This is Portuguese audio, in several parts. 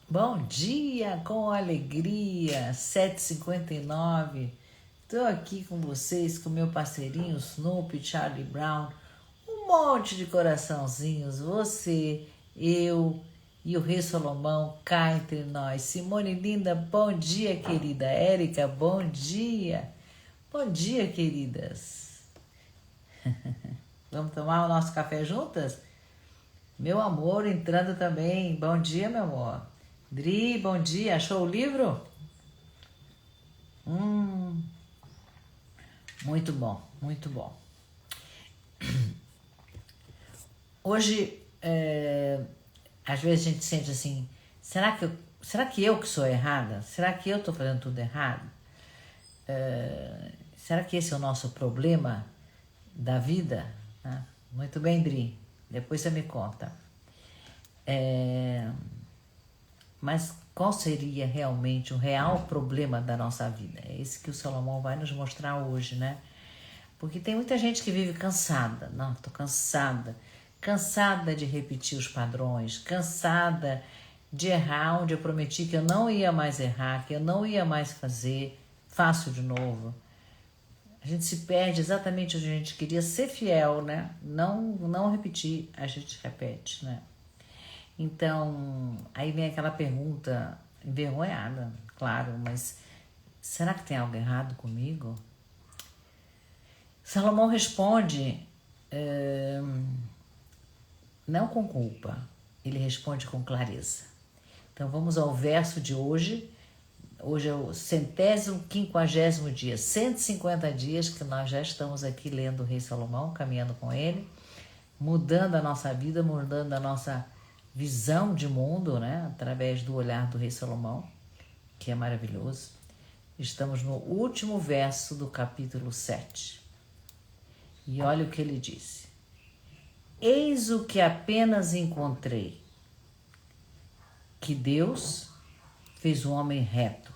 Bom dia, com alegria, 7h59. Estou aqui com vocês, com meu parceirinho Snoopy, Charlie Brown, um monte de coraçãozinhos, você, eu e o Rei Salomão cá entre nós. Simone linda, bom dia, querida. Érica, bom dia. Bom dia, queridas. Vamos tomar o nosso café juntas? Meu amor entrando também. Bom dia, meu amor. Dri, bom dia. Achou o livro? Muito bom, muito bom. Hoje, às vezes a gente sente assim, será que eu que sou errada? Será que eu estou fazendo tudo errado? Será que esse é o nosso problema da vida? Muito bem, Dri. Depois você me conta. Mas qual seria realmente o real problema da nossa vida? É esse que o Salomão vai nos mostrar hoje, né? Porque tem muita gente que vive cansada. Não, estou cansada. Cansada de repetir os padrões. Cansada de errar onde eu prometi que eu não ia mais errar, que eu não ia mais fazer. Faço de novo. A gente se perde exatamente onde a gente queria ser fiel, né? Não repetir, a gente repete, né? Então, aí vem aquela pergunta envergonhada, claro, mas será que tem algo errado comigo? Salomão responde, não com culpa, ele responde com clareza. Então vamos ao verso de hoje. Hoje é o 150º dia, 150 dias que nós já estamos aqui lendo o Rei Salomão, caminhando com ele, mudando a nossa vida, mudando a nossa visão de mundo, né? Através do olhar do Rei Salomão, que é maravilhoso. Estamos no último verso do capítulo 7. E olha o que ele disse. Eis o que apenas encontrei, que Deus fez um homem reto,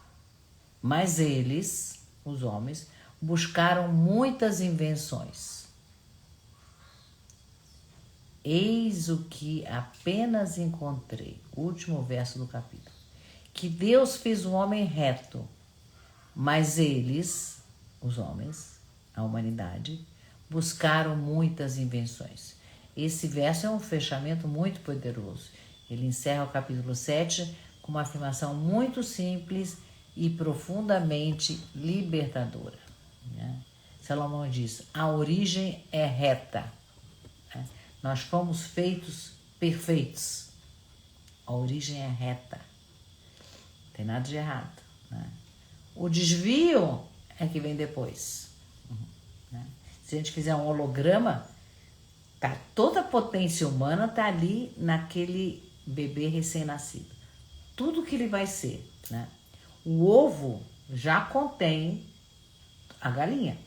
mas eles, os homens, buscaram muitas invenções. Eis o que apenas encontrei, último verso do capítulo, que Deus fez um homem reto, mas eles, os homens, a humanidade, buscaram muitas invenções. Esse verso é um fechamento muito poderoso. Ele encerra o capítulo 7 com uma afirmação muito simples e profundamente libertadora, né? Salomão diz, a origem é reta. Nós fomos feitos perfeitos. A origem é reta. Não tem nada de errado, né? O desvio é que vem depois, né? Se a gente fizer um holograma, toda a potência humana está ali naquele bebê recém-nascido. Tudo que ele vai ser, né? O ovo já contém a galinha.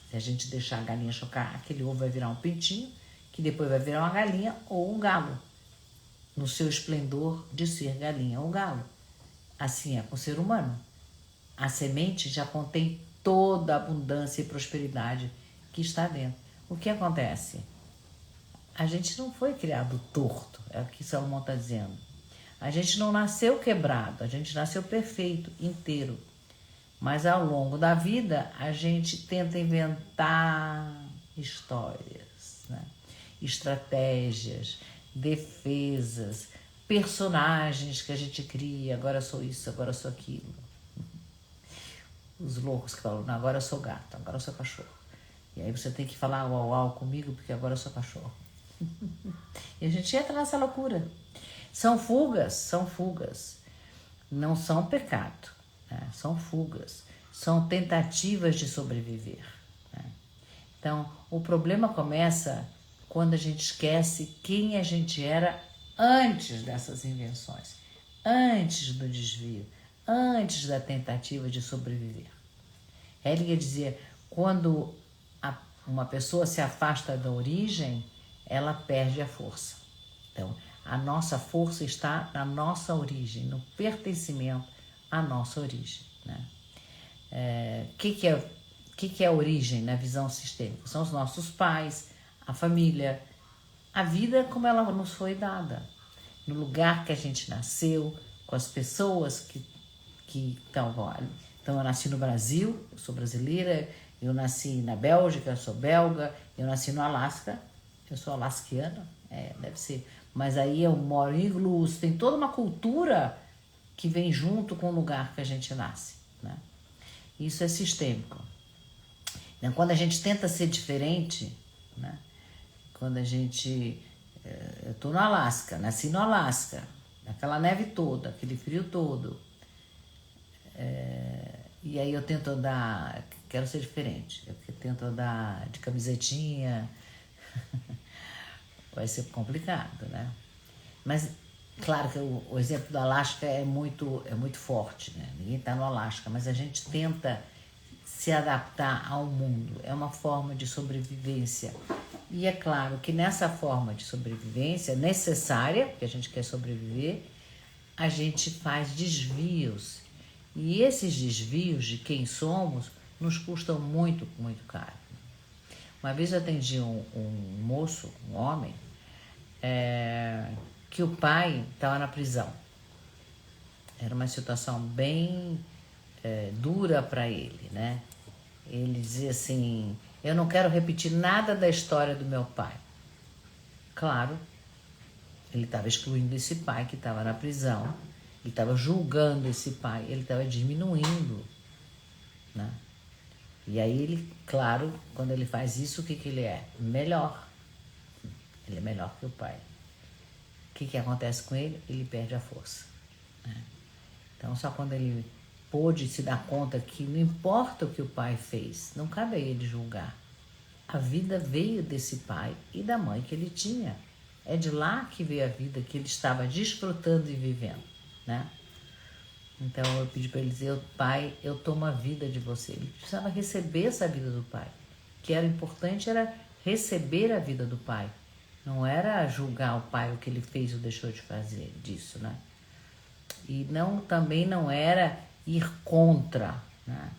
Se a gente deixar a galinha chocar, aquele ovo vai virar um pintinho, que depois vai virar uma galinha ou um galo, no seu esplendor de ser galinha ou galo. Assim é com o ser humano. A semente já contém toda a abundância e prosperidade que está dentro. O que acontece? A gente não foi criado torto, é o que Salomão está dizendo. A gente não nasceu quebrado, a gente nasceu perfeito, inteiro. Mas ao longo da vida, a gente tenta inventar histórias, né? Estratégias, defesas, personagens que a gente cria. Agora eu sou isso, agora eu sou aquilo. Os loucos que falam, não, agora eu sou gato, agora eu sou cachorro. E aí você tem que falar uau, uau comigo, porque agora eu sou cachorro. E a gente entra nessa loucura. São fugas. Não são pecado, né? São fugas. São tentativas de sobreviver, né? Então, o problema começa quando a gente esquece quem a gente era antes dessas invenções, antes do desvio, antes da tentativa de sobreviver. Hellinger dizia, quando uma pessoa se afasta da origem, ela perde a força. Então, a nossa força está na nossa origem, no pertencimento à nossa origem, né? Que é a origem na visão sistêmica? São os nossos pais, a família, a vida como ela nos foi dada. no lugar que a gente nasceu, com as pessoas que estão ali. Então, eu nasci no Brasil, eu sou brasileira, eu nasci na Bélgica, eu sou belga, eu nasci no Alasca, eu sou alasquiana, deve ser. Mas aí eu moro em iglus, tem toda uma cultura que vem junto com o lugar que a gente nasce, né? Isso é sistêmico. Então, quando a gente tenta ser diferente, né? Quando a gente... Eu tô no Alasca, nasci no Alasca, aquela neve toda, aquele frio todo. E aí eu tento andar, quero ser diferente, eu tento andar de camisetinha, vai ser complicado, né? Mas, claro que o exemplo do Alasca é muito forte, né? Ninguém está no Alasca, mas a gente tenta se adaptar ao mundo. É uma forma de sobrevivência. E é claro que nessa forma de sobrevivência necessária, porque a gente quer sobreviver, a gente faz desvios. E esses desvios de quem somos nos custam muito, muito caro. Uma vez eu atendi um moço, um homem, que o pai estava na prisão. Era uma situação bem dura para ele, né? Ele dizia assim, eu não quero repetir nada da história do meu pai. Claro, ele estava excluindo esse pai que estava na prisão, ele estava julgando esse pai, ele estava diminuindo, né? E aí ele, claro, quando ele faz isso, o que ele é? Melhor. Ele é melhor que o pai. O que acontece com ele? Ele perde a força, né? Então, só quando ele pôde se dar conta que não importa o que o pai fez, não cabe a ele julgar. A vida veio desse pai e da mãe que ele tinha. É de lá que veio a vida que ele estava desfrutando e vivendo, né? Então eu pedi para ele dizer, pai, eu tomo a vida de você. Ele precisava receber essa vida do pai. O que era importante era receber a vida do pai. Não era julgar o pai o que ele fez ou deixou de fazer disso, né? E também não era ir contra, né?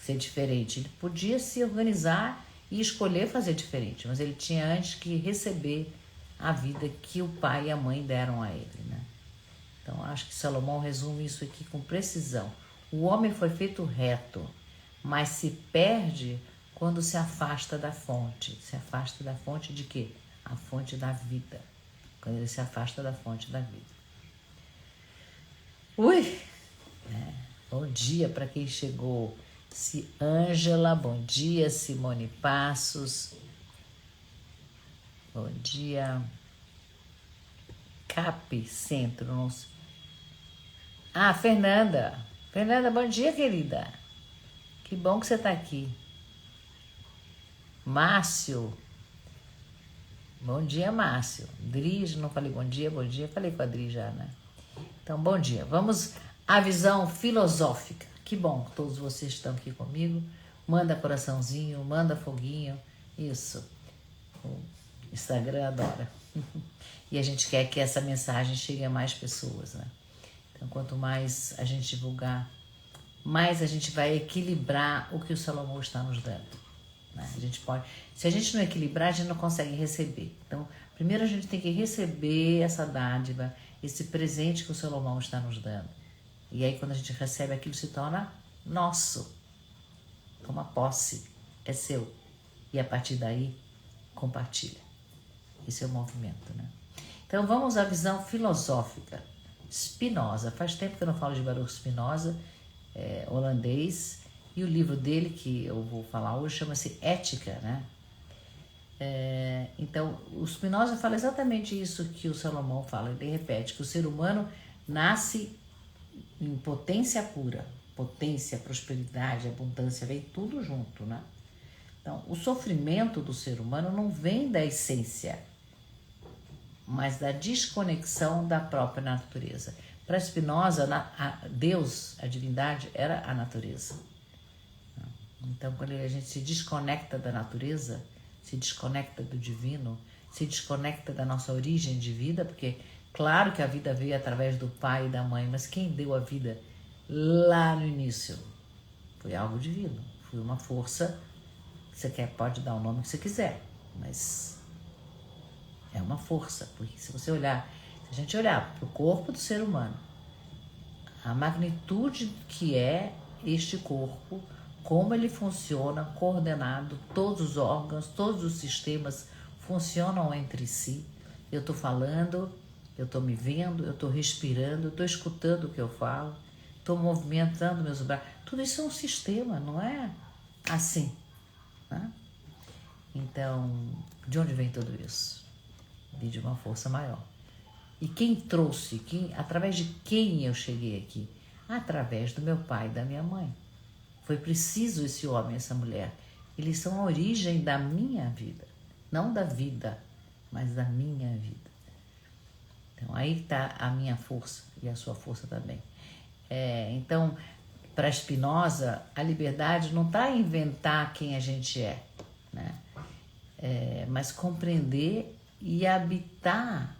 Ser diferente. Ele podia se organizar e escolher fazer diferente, mas ele tinha antes que receber a vida que o pai e a mãe deram a ele, né? Então, acho que Salomão resume isso aqui com precisão. O homem foi feito reto, mas se perde quando se afasta da fonte. Se afasta da fonte de quê? A fonte da vida. Quando ele se afasta da fonte da vida. Ui! Bom dia para quem chegou. Ângela, bom dia. Simone Passos, bom dia. Cap Centro, não sei. Fernanda. Fernanda, bom dia, querida. Que bom que você está aqui. Márcio. Bom dia, Márcio. Dri, não falei bom dia, falei com a Dri já, né? Então, bom dia. Vamos à visão filosófica. Que bom que todos vocês estão aqui comigo. Manda coraçãozinho, manda foguinho. Isso. O Instagram adora. E a gente quer que essa mensagem chegue a mais pessoas, né? Então, quanto mais a gente divulgar, mais a gente vai equilibrar o que o Salomão está nos dando, né? A gente pode, se a gente não equilibrar, a gente não consegue receber. Então, primeiro a gente tem que receber essa dádiva, esse presente que o Salomão está nos dando. E aí, quando a gente recebe, aquilo se torna nosso. Toma posse, é seu. E a partir daí, compartilha. Esse é o movimento, né? Então, vamos à visão filosófica. Spinoza. Faz tempo que eu não falo de Baruch Spinoza, holandês. E o livro dele, que eu vou falar hoje, chama-se Ética, né? Então, o Spinoza fala exatamente isso que o Salomão fala. Ele repete que o ser humano nasce em potência pura. Potência, prosperidade, abundância, vem tudo junto, né? Então, o sofrimento do ser humano não vem da essência, mas da desconexão da própria natureza. Para Spinoza, Deus, a divindade, era a natureza. Então, quando a gente se desconecta da natureza, se desconecta do divino, se desconecta da nossa origem de vida, porque claro que a vida veio através do pai e da mãe, mas quem deu a vida lá no início foi algo divino, foi uma força. Você pode dar o nome que você quiser, mas É uma força, porque se você olhar, se a gente olhar para o corpo do ser humano, a magnitude que é este corpo, como ele funciona, coordenado, todos os órgãos, todos os sistemas funcionam entre si. Eu estou falando, eu estou me vendo, eu estou respirando, eu estou escutando o que eu falo, estou movimentando meus braços. Tudo isso é um sistema, não é assim, né? Então, de onde vem tudo isso? Vem de uma força maior. E quem trouxe, através de quem eu cheguei aqui? Através do meu pai e da minha mãe. Foi preciso esse homem, essa mulher. Eles são a origem da minha vida. Não da vida, mas da minha vida. Então, aí está a minha força e a sua força também. Então, para Spinoza, a liberdade não está em inventar quem a gente é, né? Mas compreender e habitar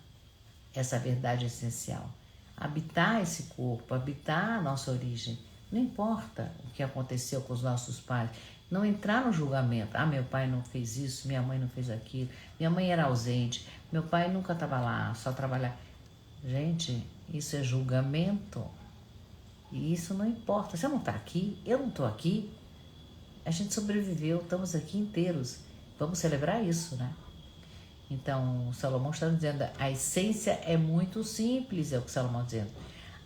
essa verdade essencial. Habitar esse corpo, habitar a nossa origem. Não importa o que aconteceu com os nossos pais. Não entrar no julgamento. Ah, meu pai não fez isso, minha mãe não fez aquilo, minha mãe era ausente, meu pai nunca estava lá, só trabalhava. Gente, isso é julgamento. E isso não importa. Você não está aqui, eu não estou aqui. A gente sobreviveu, estamos aqui inteiros. Vamos celebrar isso, né? Então, Salomão está dizendo, a essência é muito simples, é o que Salomão está dizendo.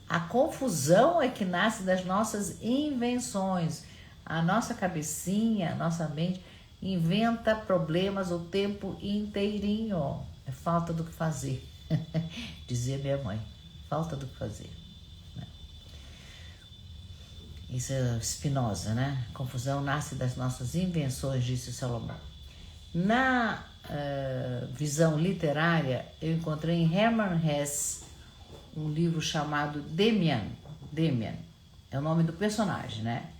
A confusão é que nasce das nossas invenções. A nossa cabecinha, a nossa mente inventa problemas o tempo inteirinho. É falta do que fazer, dizia minha mãe. Falta do que fazer. Isso é Spinoza, né? A confusão nasce das nossas invenções, disse Salomão. Na visão literária, eu encontrei em Hermann Hesse um livro chamado Demian. Demian é o nome do personagem, né?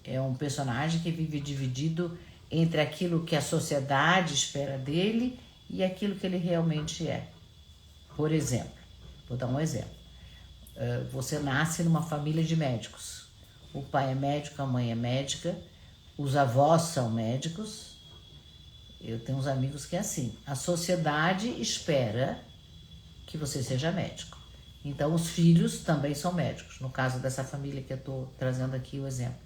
É um personagem que vive dividido entre aquilo que a sociedade espera dele e aquilo que ele realmente é. Por exemplo, vou dar um exemplo. Você nasce numa família de médicos. O pai é médico, a mãe é médica, os avós são médicos. Eu tenho uns amigos que é assim. A sociedade espera que você seja médico. Então, os filhos também são médicos. No caso dessa família que eu estou trazendo aqui o exemplo.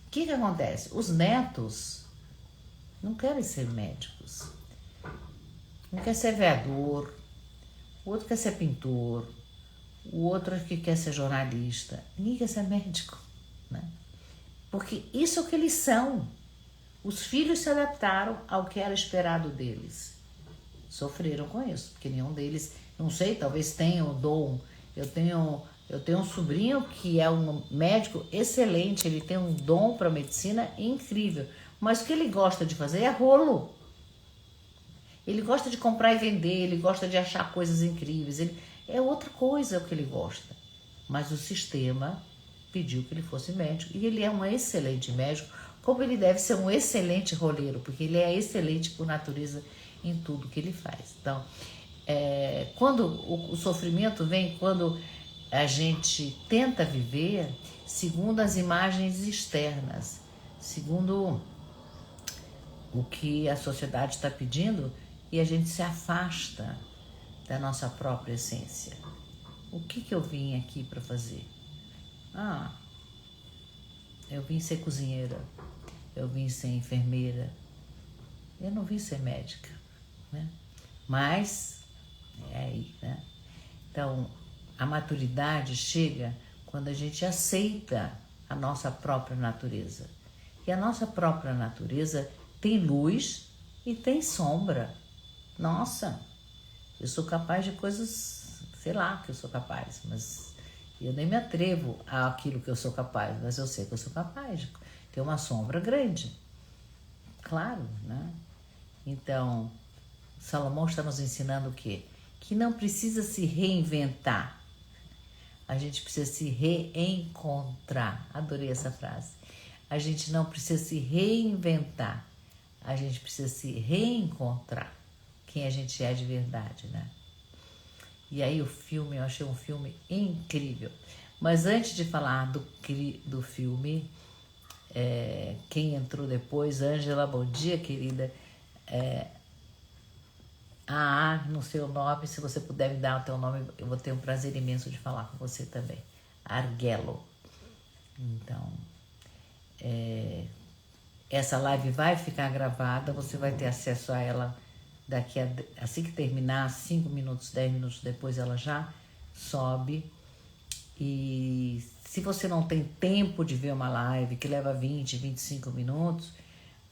O que acontece? Os netos não querem ser médicos. Um quer ser vereador, o outro quer ser pintor, o outro que quer ser jornalista. Ninguém quer ser médico, né? Porque isso é o que eles são. Os filhos se adaptaram ao que era esperado deles. Sofreram com isso, porque nenhum deles, não sei, talvez tenha o dom. Eu tenho um sobrinho que é um médico excelente, ele tem um dom para medicina incrível, mas o que ele gosta de fazer é rolo. Ele gosta de comprar e vender, ele gosta de achar coisas incríveis, é outra coisa o que ele gosta. Mas o sistema pediu que ele fosse médico, e ele é um excelente médico, como ele deve ser um excelente roleiro, porque ele é excelente por natureza em tudo que ele faz. Então, quando o sofrimento vem, quando a gente tenta viver segundo as imagens externas, segundo o que a sociedade está pedindo, e a gente se afasta da nossa própria essência. O que eu vim aqui para fazer? Eu vim ser cozinheira, eu vim ser enfermeira, eu não vim ser médica, né? Mas é aí, né? Então, a maturidade chega quando a gente aceita a nossa própria natureza. E a nossa própria natureza tem luz e tem sombra. Nossa, eu sou capaz de coisas, sei lá que eu sou capaz, mas eu nem me atrevo àquilo que eu sou capaz, mas eu sei que eu sou capaz de ter uma sombra grande. Claro, né? Então, Salomão está nos ensinando o quê? Que não precisa se reinventar. A gente precisa se reencontrar. Adorei essa frase. A gente não precisa se reinventar. A gente precisa se reencontrar quem a gente é de verdade, né? E aí o filme, eu achei um filme incrível. Mas antes de falar do filme, quem entrou depois, Ângela, bom dia, querida. no seu nome, se você puder me dar o teu nome, eu vou ter um prazer imenso de falar com você também. Arguello. Então, essa live vai ficar gravada, você vai ter acesso a ela assim que terminar, 5 minutos, 10 minutos depois ela já sobe. E se você não tem tempo de ver uma live que leva 20, 25 minutos,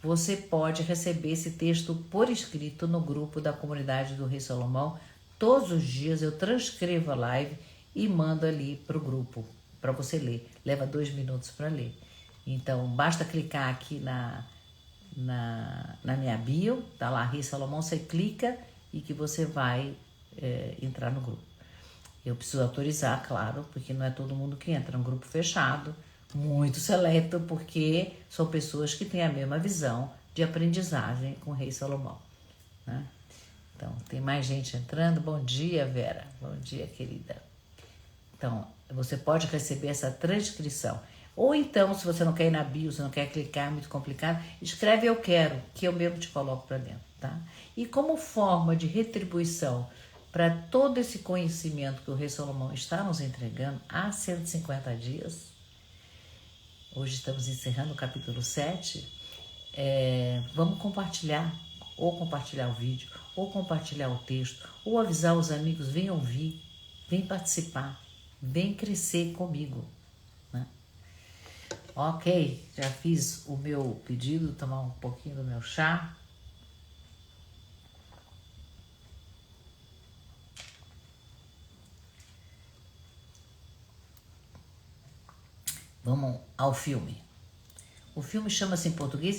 você pode receber esse texto por escrito no grupo da comunidade do Rei Salomão. Todos os dias eu transcrevo a live e mando ali para o grupo, para você ler. Leva 2 minutos para ler. Então, basta clicar aqui na minha bio, tá lá, Rei Salomão, você clica e que você vai entrar no grupo. Eu preciso autorizar, claro, porque não é todo mundo que entra. É um grupo fechado, muito seleto, porque são pessoas que têm a mesma visão de aprendizagem com o Rei Salomão, né? Então, tem mais gente entrando. Bom dia, Vera. Bom dia, querida. Então, você pode receber essa transcrição. Ou então, se você não quer ir na bio, se não quer clicar, é muito complicado, escreve eu quero, que eu mesmo te coloco para dentro, tá? E como forma de retribuição para todo esse conhecimento que o Rei Salomão está nos entregando há 150 dias, hoje estamos encerrando o capítulo 7, vamos compartilhar, ou compartilhar o vídeo, ou compartilhar o texto, ou avisar os amigos, vem ouvir, vem participar, vem crescer comigo, né? Ok, já fiz o meu pedido, tomar um pouquinho do meu chá. Vamos ao filme. O filme chama-se em português,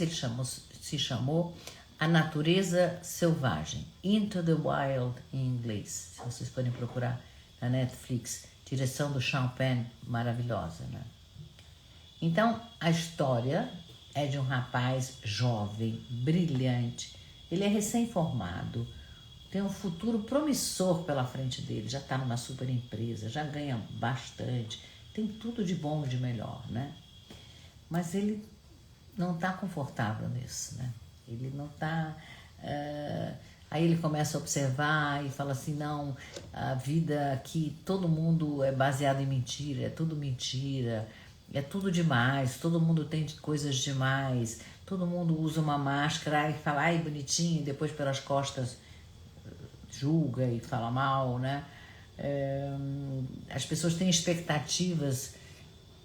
se chamou A Natureza Selvagem, Into the Wild em inglês. Se vocês forem procurar na Netflix, direção do Sean Penn, maravilhosa, né? Então, a história é de um rapaz jovem, brilhante. Ele é recém-formado, tem um futuro promissor pela frente dele, já está numa super empresa, já ganha bastante, tem tudo de bom e de melhor, né? Mas ele não está confortável nisso, né? Ele não está... Aí ele começa a observar e fala assim, não, a vida aqui, todo mundo é baseado em mentira, é tudo mentira, é tudo demais, todo mundo tem coisas demais, todo mundo usa uma máscara e fala, ai, bonitinho, e depois pelas costas julga e fala mal, né? As pessoas têm expectativas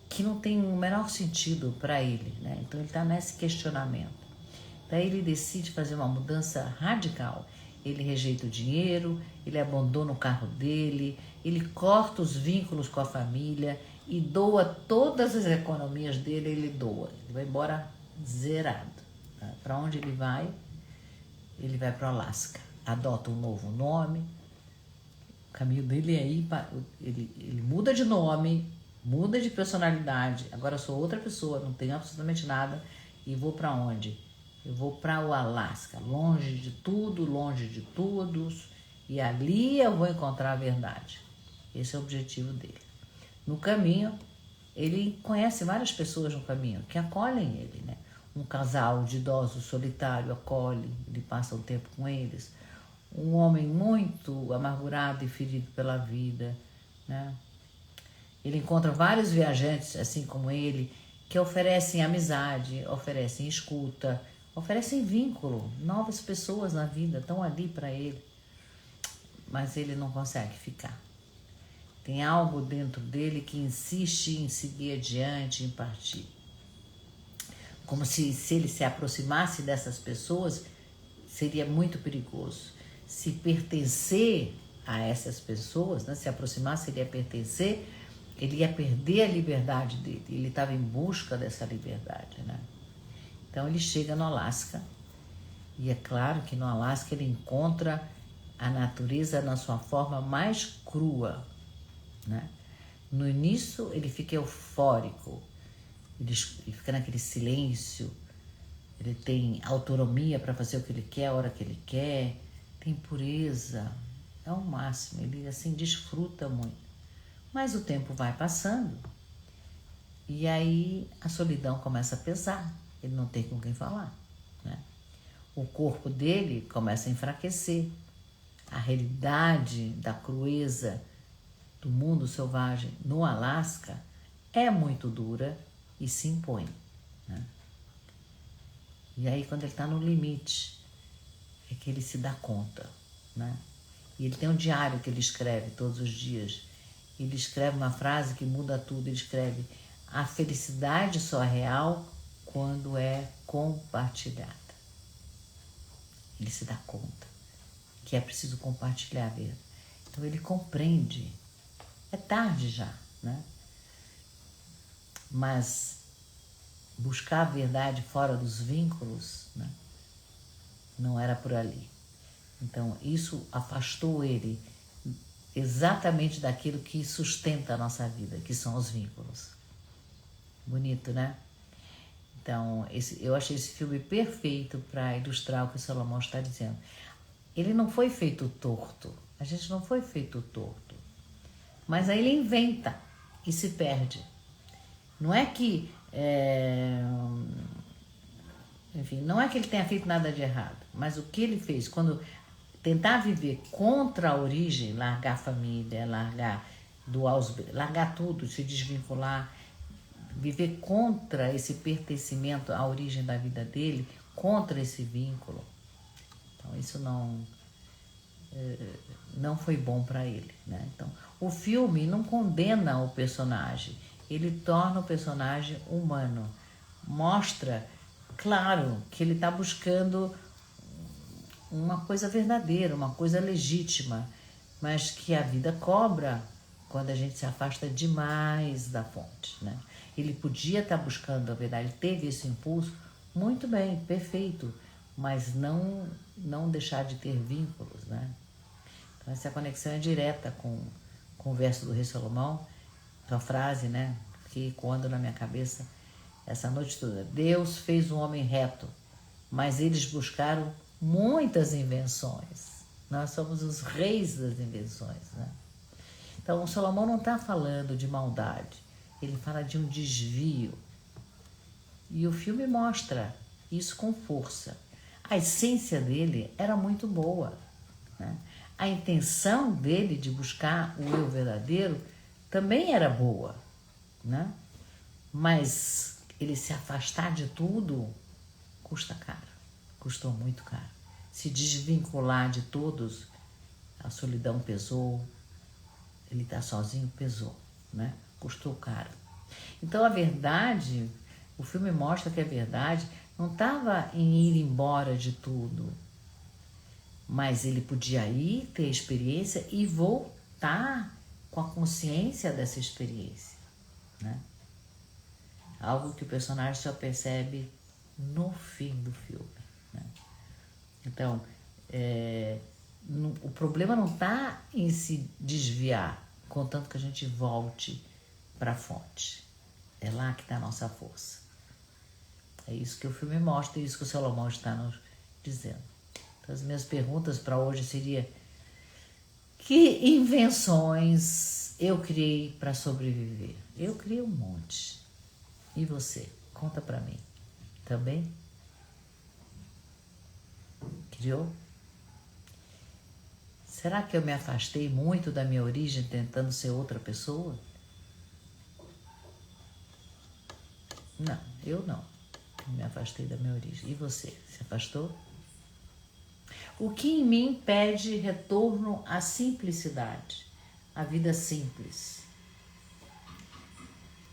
que não tem o menor sentido para ele, né? Então ele está nesse questionamento. Daí ele decide fazer uma mudança radical. Ele rejeita o dinheiro, ele abandona o carro dele, ele corta os vínculos com a família e doa todas as economias dele, ele doa. Ele vai embora zerado. Tá? Para onde ele vai? Ele vai para o Alasca. Adota um novo nome. O caminho dele é ir para... Ele muda de nome, muda de personalidade. Agora eu sou outra pessoa, não tenho absolutamente nada. E vou para onde? Eu vou para o Alasca, longe de tudo, longe de todos. E ali eu vou encontrar a verdade. Esse é o objetivo dele. No caminho, ele conhece várias pessoas no caminho que acolhem ele, né? Um casal de idosos solitário acolhe, ele passa um tempo com eles. Um homem muito amargurado e ferido pela vida, né? Ele encontra vários viajantes, assim como ele, que oferecem amizade, oferecem escuta, oferecem vínculo. Novas pessoas na vida estão ali para ele, mas ele não consegue ficar. Tem algo dentro dele que insiste em seguir adiante, em partir. Como se ele se aproximasse dessas pessoas, seria muito perigoso. Se pertencer a essas pessoas, né, se aproximar seria pertencer, ele ia perder a liberdade dele. Ele estava em busca dessa liberdade, né? Então ele chega no Alasca, e é claro que no Alasca ele encontra a natureza na sua forma mais crua, né? No início ele fica eufórico, ele fica naquele silêncio, ele tem autonomia para fazer o que ele quer, a hora que ele quer, tem pureza, é o máximo, ele assim desfruta muito. Mas o tempo vai passando e aí a solidão começa a pesar, ele não tem com quem falar, né? O corpo dele começa a enfraquecer, a realidade da crueza do mundo selvagem no Alasca é muito dura e se impõe, né? E aí, quando ele está no limite, é que ele se dá conta, né? E ele tem um diário que ele escreve todos os dias. Ele escreve uma frase que muda tudo. Ele escreve: a felicidade só é real quando é compartilhada. Ele se dá conta que é preciso compartilhar mesmo. Então ele compreende. É tarde já, né? Mas buscar a verdade fora dos vínculos, né, não era por ali. Então isso afastou ele exatamente daquilo que sustenta a nossa vida, que são os vínculos. Bonito, né? Então, eu achei esse filme perfeito para ilustrar o que o Salomão está dizendo. Ele não foi feito torto, a gente não foi feito torto, mas aí ele inventa e se perde. Não é que, enfim, não é que ele tenha feito nada de errado, mas o que ele fez, quando tentar viver contra a origem, largar a família, largar tudo, se desvincular, viver contra esse pertencimento à origem da vida dele, contra esse vínculo. Então isso não foi bom para ele, né? Então o filme não condena o personagem, ele torna o personagem humano, mostra, claro, que ele está buscando uma coisa verdadeira, uma coisa legítima, mas que a vida cobra quando a gente se afasta demais da fonte, né? Ele podia estar buscando a verdade, teve esse impulso, muito bem, perfeito, mas não deixar de ter vínculos, né? Então essa conexão é direta com o verso do Rei Salomão, com a frase, né, que ecoando na minha cabeça essa noite toda: Deus fez um homem reto, mas eles buscaram muitas invenções. Nós somos os reis das invenções, né? Então, o Salomão não está falando de maldade, ele fala de um desvio. E o filme mostra isso com força. A essência dele era muito boa, né? A intenção dele de buscar o eu verdadeiro também era boa, né? Mas ele se afastar de tudo custa caro, custou muito caro. Se desvincular de todos, a solidão pesou, ele estar sozinho pesou, né? Custou caro. Então a verdade, o filme mostra que a verdade não estava em ir embora de tudo, mas ele podia ir, ter experiência e voltar com a consciência dessa experiência, né? Algo que o personagem só percebe no fim do filme, né? Então, o problema não está em se desviar, contanto que a gente volte para a fonte. É lá que está a nossa força. É isso que o filme mostra e isso que o Salomão está nos dizendo. Então, as minhas perguntas para hoje seria: que invenções eu criei para sobreviver? Eu criei um monte. E você? Conta para mim. Também? Criou? Será que eu me afastei muito da minha origem tentando ser outra pessoa? Não, eu não. Eu me afastei da minha origem. E você? Se afastou? O que em mim pede retorno à simplicidade, à vida simples?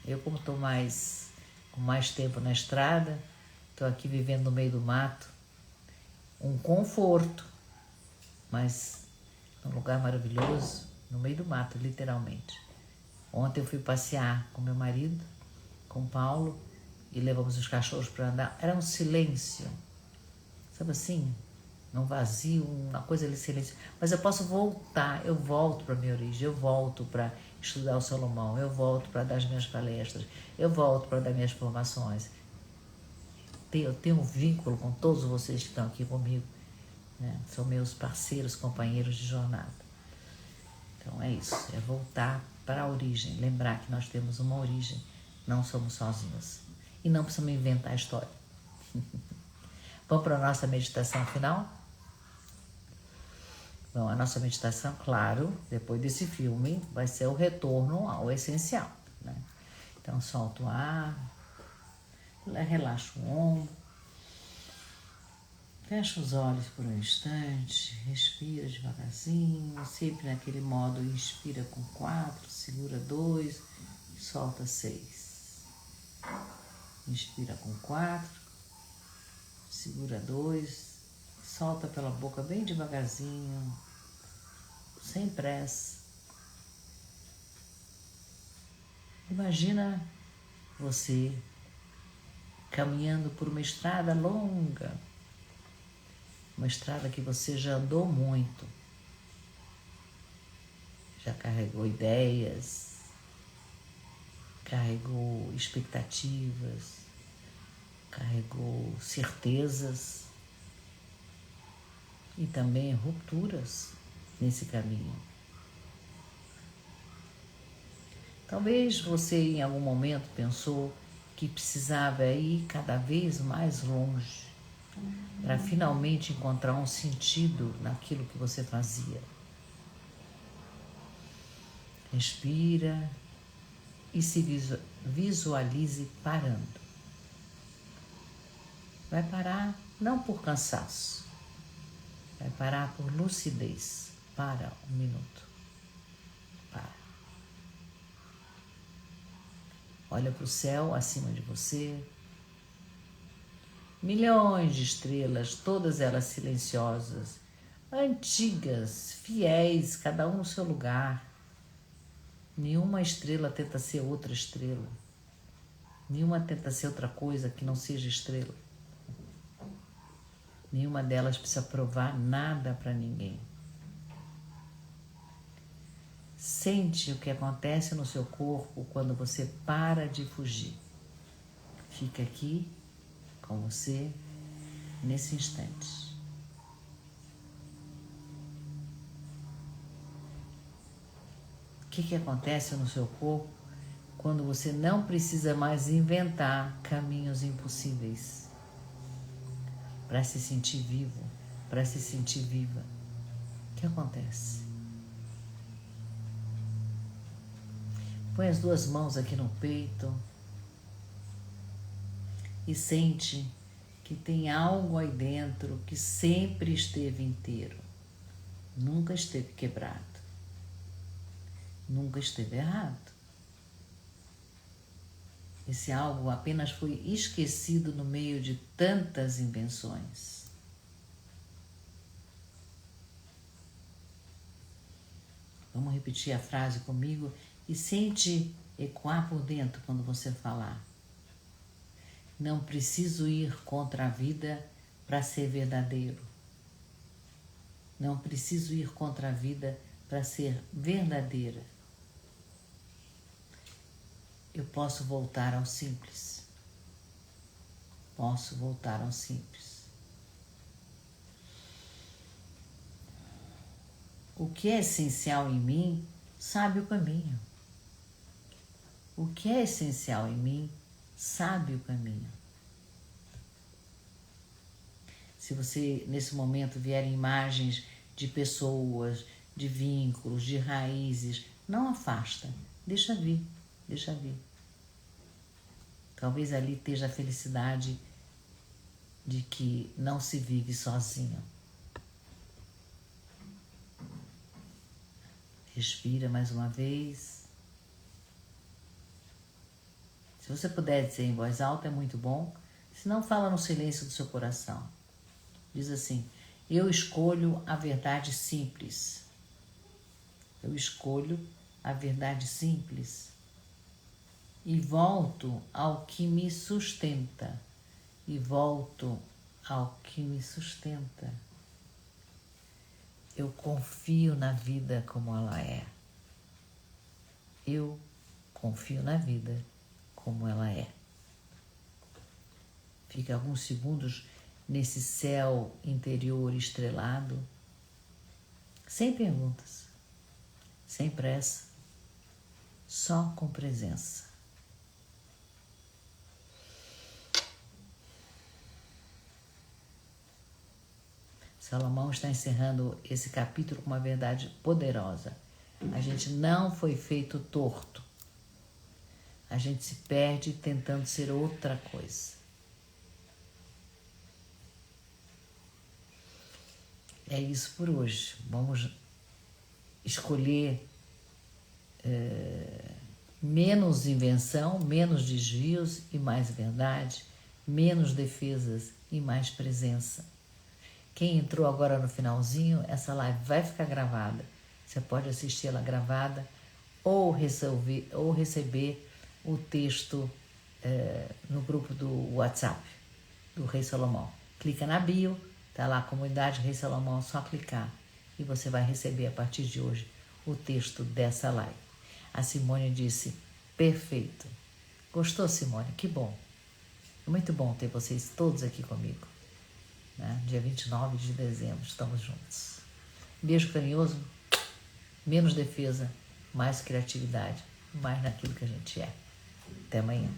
Eu, como estou com mais tempo na estrada, estou aqui vivendo no meio do mato, um conforto, mas num lugar maravilhoso, no meio do mato, literalmente. Ontem eu fui passear com meu marido, com o Paulo, e levamos os cachorros para andar. Era um silêncio, sabe assim? Um vazio, uma coisa ali, silêncio. Mas eu posso voltar, eu volto para a minha origem, eu volto para estudar o Salomão, eu volto para dar as minhas palestras, eu volto para dar minhas formações. Eu tenho um vínculo com todos vocês que estão aqui comigo, né? São meus parceiros, companheiros de jornada. Então é isso, é voltar para a origem, lembrar que nós temos uma origem, não somos sozinhos. E não precisamos inventar a história. Vamos para a nossa meditação final? Bom, a nossa meditação, claro, depois desse filme, vai ser o retorno ao essencial, né? Então, solta o ar, relaxa o ombro, fecha os olhos por um instante, respira devagarzinho, sempre naquele modo, inspira com 4, segura 2, solta 6. Inspira com 4, segura 2, solta pela boca bem devagarzinho, sem pressa. Imagina você caminhando por uma estrada longa, uma estrada que você já andou muito, já carregou ideias, carregou expectativas, carregou certezas e também rupturas nesse caminho. Talvez você em algum momento pensou que precisava ir cada vez mais longe para finalmente encontrar um sentido naquilo que você fazia. Respira e se visualize parando. Vai parar não por cansaço, vai parar por lucidez. Para um minuto. Para. Olha para o céu acima de você. Milhões de estrelas, todas elas silenciosas, antigas, fiéis, cada um no seu lugar. Nenhuma estrela tenta ser outra estrela. Nenhuma tenta ser outra coisa que não seja estrela. Nenhuma delas precisa provar nada para ninguém. Sente o que acontece no seu corpo quando você para de fugir. Fica aqui com você nesse instante. O que acontece no seu corpo quando você não precisa mais inventar caminhos impossíveis para se sentir vivo, para se sentir viva? O que acontece? Põe as duas mãos aqui no peito e sente que tem algo aí dentro que sempre esteve inteiro, nunca esteve quebrado, nunca esteve errado. Esse algo apenas foi esquecido no meio de tantas invenções. Vamos repetir a frase comigo e sente ecoar por dentro quando você falar. Não preciso ir contra a vida para ser verdadeiro. Não preciso ir contra a vida para ser verdadeira. Eu posso voltar ao simples. Posso voltar ao simples. O que é essencial em mim sabe o caminho. O que é essencial em mim sabe o caminho. Se você, nesse momento, vier imagens de pessoas, de vínculos, de raízes, não afasta, deixa vir, deixa vir. Talvez ali esteja a felicidade de que não se vive sozinho. Respira mais uma vez. Se você puder dizer em voz alta, é muito bom. Se não, fala no silêncio do seu coração. Diz assim: eu escolho a verdade simples. Eu escolho a verdade simples. E volto ao que me sustenta. E volto ao que me sustenta. Eu confio na vida como ela é. Eu confio na vida como ela é. Fica alguns segundos nesse céu interior estrelado, sem perguntas, sem pressa, só com presença. Salomão está encerrando esse capítulo com uma verdade poderosa. A gente não foi feito torto. A gente se perde tentando ser outra coisa. É isso por hoje. Vamos escolher menos invenção, menos desvios e mais verdade, menos defesas e mais presença. Quem entrou agora no finalzinho, essa live vai ficar gravada. Você pode assistir ela gravada ou receber o texto no grupo do WhatsApp do Rei Salomão. Clica na bio, tá lá, Comunidade Rei Salomão, só clicar e você vai receber a partir de hoje o texto dessa live. A Simone disse, perfeito. Gostou, Simone? Que bom. Muito bom ter vocês todos aqui comigo. Né? Dia 29 de dezembro, estamos juntos. Beijo carinhoso, menos defesa, mais criatividade, mais naquilo que a gente é. Até amanhã.